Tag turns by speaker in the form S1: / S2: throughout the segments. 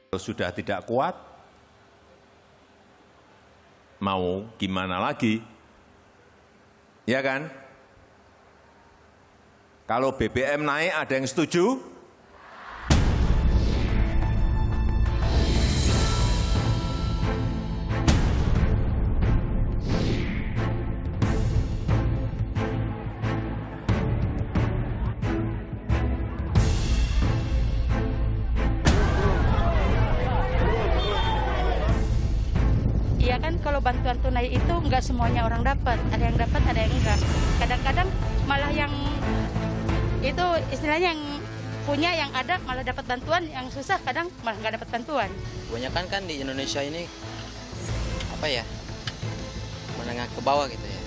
S1: Kalau sudah tidak kuat, mau gimana lagi? Ya kan? Kalau BBM naik ada yang setuju?
S2: Iya kan, kalau bantuan tunai itu nggak semuanya orang dapat, ada yang dapat, ada yang enggak. Kadang-kadang malah yang itu istilahnya yang punya, yang ada malah dapat bantuan, yang susah kadang malah nggak dapat bantuan.
S3: Kebanyakan kan di Indonesia ini menengah ke bawah gitu ya.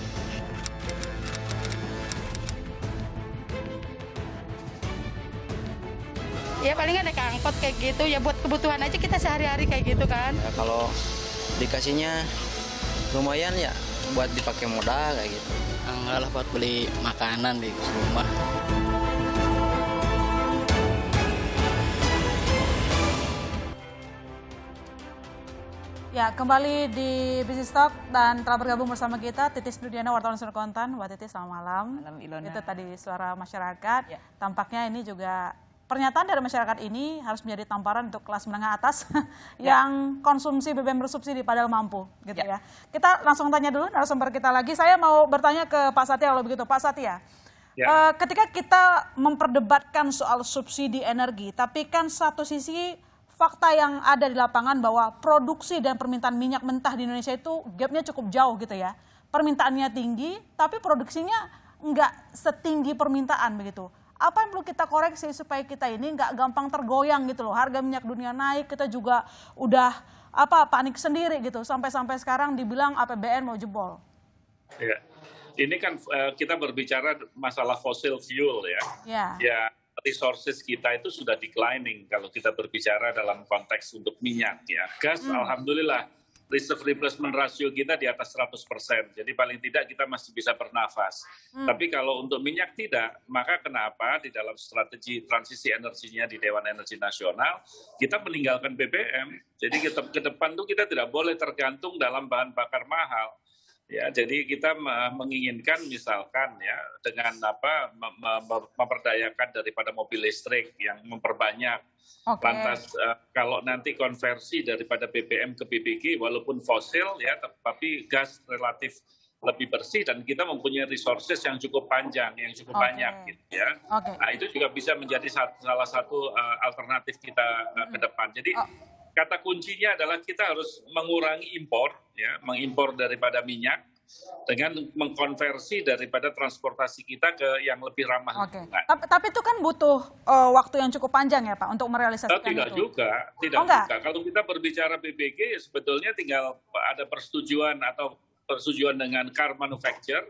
S2: Ya paling ada angkot kayak gitu, ya buat kebutuhan aja kita sehari-hari kayak gitu kan.
S3: Ya, kalau dikasihnya lumayan ya buat dipakai modal kayak gitu.
S4: Enggak lah, buat beli makanan di rumah.
S5: Ya, kembali di Business Talk dan telah bergabung bersama kita Titis Dudiana, wartawan Sumber Konten. Mbak Titis, selamat malam.
S6: Malam, Ilona.
S5: Itu tadi suara masyarakat.
S6: Ya.
S5: Tampaknya ini juga pernyataan dari masyarakat ini harus menjadi tamparan untuk kelas menengah atas yang konsumsi BBM bersubsidi padahal mampu, gitu ya. Kita langsung tanya dulu narasumber kita lagi. Saya mau bertanya ke Pak Satya kalau begitu. Pak Satya, ketika kita memperdebatkan soal subsidi energi, tapi kan satu sisi fakta yang ada di lapangan bahwa produksi dan permintaan minyak mentah di Indonesia itu gapnya cukup jauh gitu ya. Permintaannya tinggi, tapi produksinya nggak setinggi permintaan begitu. Apa yang perlu kita koreksi supaya kita ini nggak gampang tergoyang gitu loh. Harga minyak dunia naik, kita juga udah panik sendiri gitu. Sampai-sampai sekarang dibilang APBN mau jebol.
S7: Ya. Ini kan kita berbicara masalah fossil fuel ya. Ya, resources kita itu sudah declining kalau kita berbicara dalam konteks untuk minyak ya. Gas alhamdulillah reserve replacement ratio kita di atas 100%. Jadi paling tidak kita masih bisa bernafas. Tapi kalau untuk minyak tidak, maka kenapa di dalam strategi transisi energinya di Dewan Energi Nasional kita meninggalkan BBM. Jadi ke depan tuh kita tidak boleh tergantung dalam bahan bakar mahal. Ya, jadi kita menginginkan misalkan ya dengan memperdayakan daripada mobil listrik yang memperbanyak. Lantas kalau nanti konversi daripada BBM ke BBG walaupun fosil ya, tapi gas relatif lebih bersih dan kita mempunyai resources yang cukup panjang, yang cukup banyak gitu ya. Nah, itu juga bisa menjadi salah satu alternatif kita ke depan. Jadi kata kuncinya adalah kita harus mengurangi impor, ya, mengimpor daripada minyak dengan mengkonversi daripada transportasi kita ke yang lebih ramah lingkungan.
S5: Tapi itu kan butuh waktu yang cukup panjang ya Pak untuk merealisasikan
S7: tidak
S5: itu.
S7: Tidak juga. Kalau kita berbicara BBG, sebetulnya tinggal ada persetujuan dengan car manufacturer,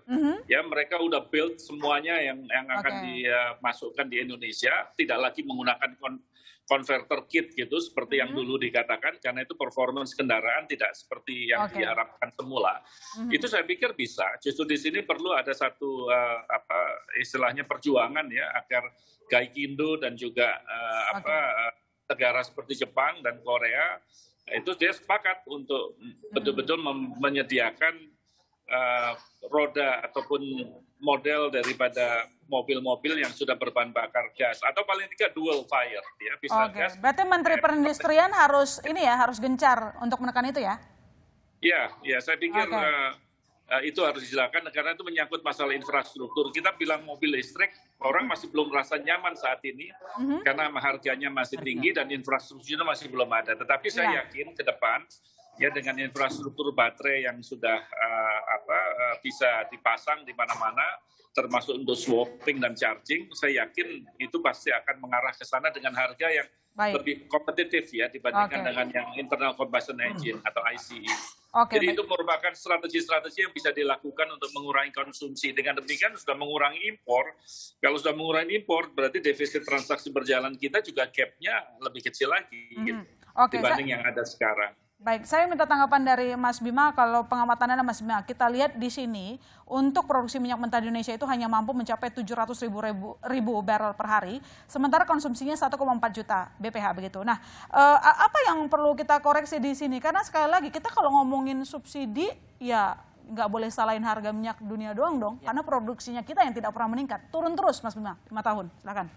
S7: ya mereka udah build semuanya yang akan dimasukkan di Indonesia, tidak lagi menggunakan converter kit gitu seperti yang dulu dikatakan, karena itu performance kendaraan tidak seperti yang diharapkan semula. Itu saya pikir bisa. Justru di sini perlu ada satu istilahnya perjuangan ya agar Gaikindo dan juga negara seperti Jepang dan Korea itu dia sepakat untuk betul-betul menyediakan roda ataupun model daripada mobil-mobil yang sudah berbahan bakar gas atau paling tidak dual fire ya, bisa gas.
S5: Berarti Menteri Perindustrian harus gencar untuk menekan itu ya?
S7: Iya, saya pikir itu harus dijelaskan karena itu menyangkut masalah infrastruktur. Kita bilang mobil listrik, orang masih belum merasa nyaman saat ini karena harganya masih tinggi dan infrastrukturnya masih belum ada. Tetapi saya yakin ke depan ya dengan infrastruktur baterai yang sudah bisa dipasang di mana-mana, termasuk untuk swapping dan charging, saya yakin itu pasti akan mengarah ke sana dengan harga yang lebih kompetitif ya dibandingkan dengan yang internal combustion engine atau ICE. Jadi itu merupakan strategi-strategi yang bisa dilakukan untuk mengurangi konsumsi. Dengan demikian sudah mengurangi impor. Kalau sudah mengurangi impor, berarti defisit transaksi berjalan kita juga gap-nya lebih kecil lagi dibanding yang ada sekarang.
S5: Baik, saya minta tanggapan dari Mas Bima. Kalau pengamatannya Mas Bima, kita lihat di sini untuk produksi minyak mentah di Indonesia itu hanya mampu mencapai 700 ribu barrel per hari, sementara konsumsinya 1,4 juta BPH begitu. Nah, apa yang perlu kita koreksi di sini? Karena sekali lagi kita kalau ngomongin subsidi, ya nggak boleh salahin harga minyak dunia doang dong, karena produksinya kita yang tidak pernah meningkat, turun terus Mas Bima, 5 tahun. Silakan.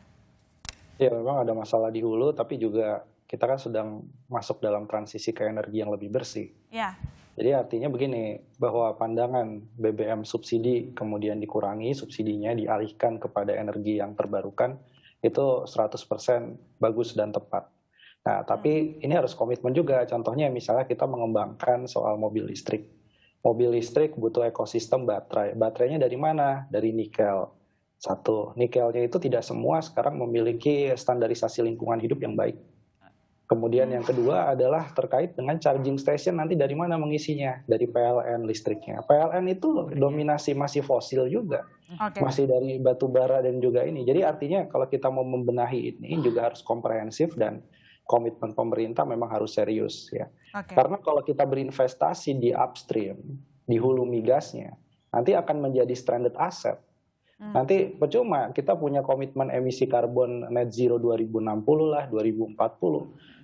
S6: Ya memang ada masalah di hulu, tapi juga kita kan sedang masuk dalam transisi ke energi yang lebih bersih.
S5: Ya.
S6: Jadi artinya begini, bahwa pandangan BBM subsidi kemudian dikurangi, subsidinya dialihkan kepada energi yang terbarukan, itu 100% bagus dan tepat. Nah, tapi ini harus komitmen juga, contohnya misalnya kita mengembangkan soal mobil listrik. Mobil listrik butuh ekosistem baterai. Baterainya dari mana? Dari nikel. Satu, nikelnya itu tidak semua sekarang memiliki standarisasi lingkungan hidup yang baik. Kemudian yang kedua adalah terkait dengan charging station, nanti dari mana mengisinya? Dari PLN listriknya. PLN itu dominasi masih fosil juga, masih dari batu bara dan juga ini. Jadi artinya kalau kita mau membenahi ini juga harus komprehensif dan komitmen pemerintah memang harus serius ya. Karena kalau kita berinvestasi di upstream, di hulu migasnya, nanti akan menjadi stranded asset. Nanti percuma kita punya komitmen emisi karbon net zero 2060 lah, 2040.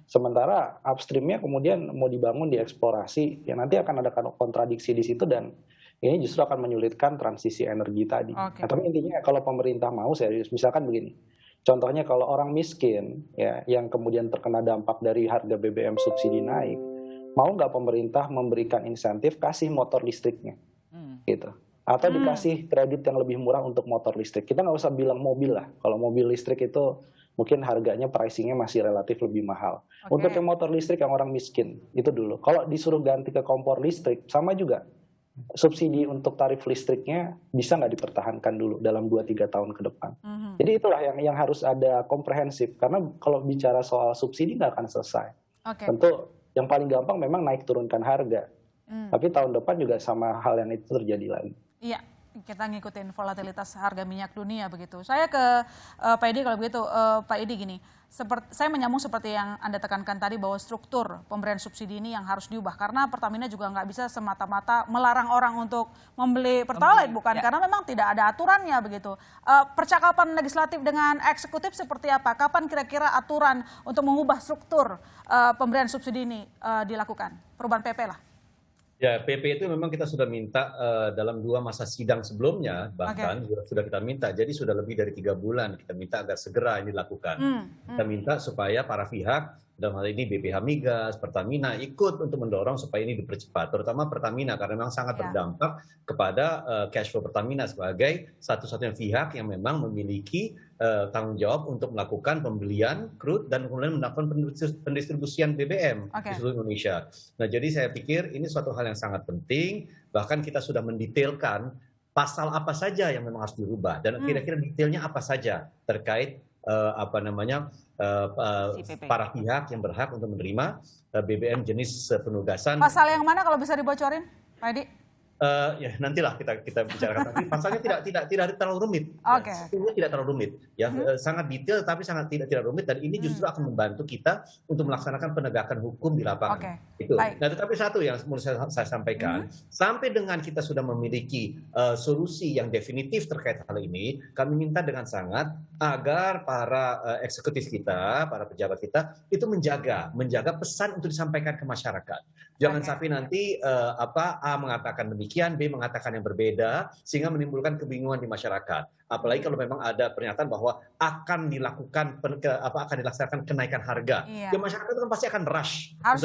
S6: Sementara upstreamnya kemudian mau dibangun di eksplorasi, ya nanti akan ada kontradiksi di situ dan ini justru akan menyulitkan transisi energi tadi. Nah, tapi intinya kalau pemerintah mau serius, misalkan begini, contohnya kalau orang miskin ya yang kemudian terkena dampak dari harga BBM subsidi naik, mau nggak pemerintah memberikan insentif kasih motor listriknya, gitu? Atau dikasih kredit yang lebih murah untuk motor listrik. Kita nggak usah bilang mobil lah. Kalau mobil listrik itu mungkin harganya pricingnya masih relatif lebih mahal. Untuk yang motor listrik yang orang miskin, itu dulu. Kalau disuruh ganti ke kompor listrik, sama juga. Subsidi untuk tarif listriknya bisa nggak dipertahankan dulu dalam 2-3 tahun ke depan. Jadi itulah yang harus ada komprehensif. Karena kalau bicara soal subsidi nggak akan selesai. Tentu yang paling gampang memang naik turunkan harga. Tapi tahun depan juga sama hal yang itu terjadi lagi.
S5: Iya, kita ngikutin volatilitas harga minyak dunia begitu. Saya ke Pak Edi kalau begitu, Pak Edi gini, saya menyambung seperti yang Anda tekankan tadi bahwa struktur pemberian subsidi ini yang harus diubah. Karena Pertamina juga nggak bisa semata-mata melarang orang untuk membeli Pertalite, bukan? Karena memang tidak ada aturannya begitu. Percakapan legislatif dengan eksekutif seperti apa? Kapan kira-kira aturan untuk mengubah struktur pemberian subsidi ini dilakukan? Perubahan PP lah.
S8: Ya, PP itu memang kita sudah minta dalam 2 masa sidang sebelumnya, bahkan sudah kita minta. Jadi sudah lebih dari 3 bulan kita minta agar segera ini dilakukan. Kita minta supaya para pihak, dalam hal ini BPH Migas, Pertamina ikut untuk mendorong supaya ini dipercepat. Terutama Pertamina karena memang sangat berdampak kepada cash flow Pertamina sebagai satu-satunya pihak yang memang memiliki tanggung jawab untuk melakukan pembelian crude dan kemudian melakukan pendistribusian BBM di seluruh Indonesia. Nah, jadi saya pikir ini suatu hal yang sangat penting. Bahkan kita sudah mendetailkan pasal apa saja yang memang harus dirubah dan kira-kira detailnya apa saja terkait para pihak yang berhak untuk menerima BBM jenis penugasan.
S5: Pasal yang mana kalau bisa dibocorin, Pak Edi?
S8: Ya nantilah kita bicarakan. Tapi pasalnya tidak terlalu rumit. Tidak terlalu rumit. Ya sangat detail tapi sangat tidak rumit dan ini justru akan membantu kita untuk melaksanakan penegakan hukum di lapangan. Itu. Nah, tetapi satu yang mau saya sampaikan, sampai dengan kita sudah memiliki solusi yang definitif terkait hal ini, kami minta dengan sangat agar para eksekutif kita, para pejabat kita itu menjaga pesan untuk disampaikan ke masyarakat. Jangan sampai nanti A mengatakan demikian, B mengatakan yang berbeda, sehingga menimbulkan kebingungan di masyarakat. Apalagi kalau memang ada pernyataan bahwa akan dilaksanakan kenaikan harga. Ya masyarakat kan pasti akan rush.
S5: Harus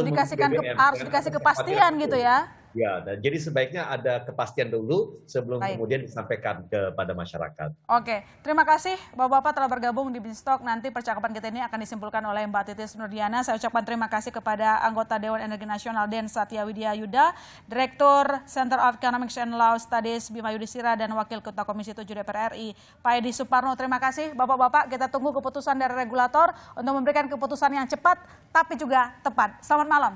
S5: dikasih kepastian gitu ya.
S8: Ya, jadi sebaiknya ada kepastian dulu sebelum kemudian disampaikan kepada masyarakat.
S5: Oke, terima kasih Bapak-Bapak telah bergabung di Binstalk. Nanti percakapan kita ini akan disimpulkan oleh Mbak Titis Nurdiana. Saya ucapkan terima kasih kepada anggota Dewan Energi Nasional Den Satya Widya Yuda, Direktur Center of Economics and Law Studies Bima Yudhistira, dan Wakil Ketua Komisi 7 DPR RI Pak Edi Suparno. Terima kasih Bapak-Bapak, kita tunggu keputusan dari regulator untuk memberikan keputusan yang cepat tapi juga tepat. Selamat malam.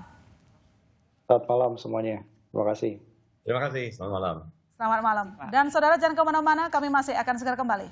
S6: Selamat malam semuanya. Terima kasih.
S8: Terima kasih. Selamat malam.
S5: Selamat malam. Dan saudara jangan kemana-mana, kami masih akan segera kembali.